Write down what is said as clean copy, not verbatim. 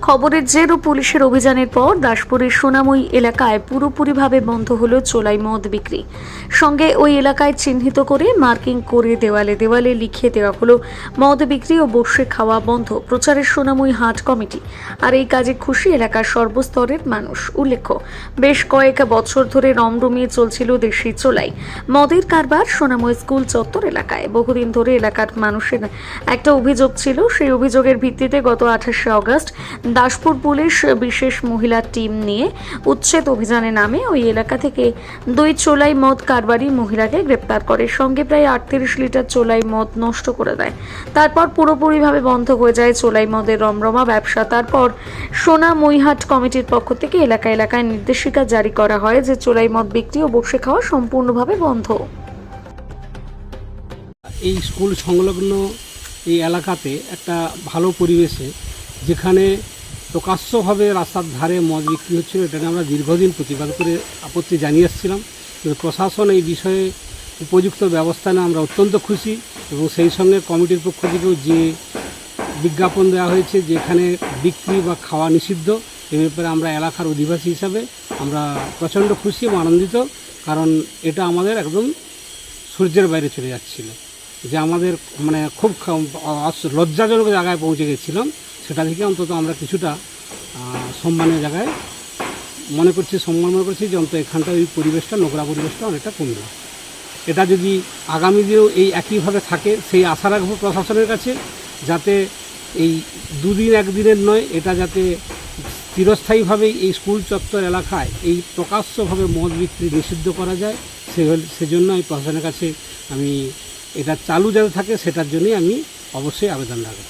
খবরের জের ও পুলিশের অভিযানের পর দাসপুরের সোনাময়ী এলাকায় পুরোপুরিভাবে বন্ধ হলো চোলাই মদ বিক্রি। সঙ্গে ওই এলাকায় চিহ্নিত করে মার্কিং করে দেওয়ালে দেওয়ালে লিখিয়ে দেওয়া হলো মদ বিক্রি ও বসে খাওয়া বন্ধ। প্রচারের সোনাময়ী হাট কমিটি। আর এই কাজে খুশি এলাকার সর্বস্তরের মানুষ। উল্লেখ্য, বেশ কয়েক বছর ধরে রমরমিয়ে চলছিল দেশি চোলাই মদের কারবার সোনাময়ী স্কুল চত্বর এলাকায়। বহুদিন ধরে এলাকার মানুষের একটা অভিযোগ ছিল। সেই অভিযোগের ভিত্তিতে গত 28শে আগস্ট দাসপুর পুলিশ বিশেষ মহিলা টিম নিয়ে উচ্ছেদ অভিযানে নামে ওই এলাকা থেকে 2 চোলাই মদ কারবারি মহিলাকে গ্রেপ্তার করে। সঙ্গে প্রায় 38 লিটার চোলাই মদ নষ্ট করে দেয়। তারপর পুরোপুরিভাবে বন্ধ হয়ে যায় চোলাই মদের রমরমা ব্যবসা। তারপর সোনাময়ী হাট কমিটির পক্ষ থেকে এলাকায় এলাকায় নির্দেশিকা জারি করা হয় যে চোলাই মদ বিক্রি ও বসে খাওয়া সম্পূর্ণভাবে বন্ধ। এই স্কুল সংলগ্ন এই এলাকাতে একটা ভালো পরিবেশে, যেখানে প্রকাশ্যভাবে রাস্তার ধারে মদ বিক্রি হচ্ছিল, এটা নিয়ে আমরা দীর্ঘদিন প্রতিবাদ করে আপত্তি জানিয়ে এসেছিলাম। কিন্তু প্রশাসন এই বিষয়ে উপযুক্ত ব্যবস্থা নেয় আমরা অত্যন্ত খুশি। এবং সেই সঙ্গে কমিটির পক্ষ থেকেও যে বিজ্ঞাপন দেওয়া হয়েছে যে এখানে বিক্রি বা খাওয়া নিষিদ্ধ, এ ব্যাপারে আমরা এলাকার অধিবাসী হিসাবে আমরা প্রচণ্ড খুশি এবং আনন্দিত। কারণ এটা আমাদের একদম সূর্যের বাইরে চলে যাচ্ছিল, যে আমাদের মানে খুব লজ্জাজনক জায়গায় পৌঁছে গেছিলাম। সেটা থেকে অন্তত আমরা কিছুটা সম্মানের জায়গায় সম্মান মনে করছি যে অন্তত এখানটা ওই পরিবেশটা, নোংরা পরিবেশটা অনেকটা কমল। এটা যদি আগামী দিনেও এই একইভাবে থাকে, সেই আশা রাখবো প্রশাসনের কাছে, যাতে এই দুদিন একদিনের নয়, এটা যাতে চিরস্থায়ীভাবেই এই স্কুল চত্বর এলাকায় এই প্রকাশ্যভাবে মদ বিক্রি নিষিদ্ধ করা যায়। সেজন্য আমি প্রশাসনের কাছে আমি এটা চালু যাতে থাকে সেটার জন্যই আমি অবশ্যই আবেদন রাখব।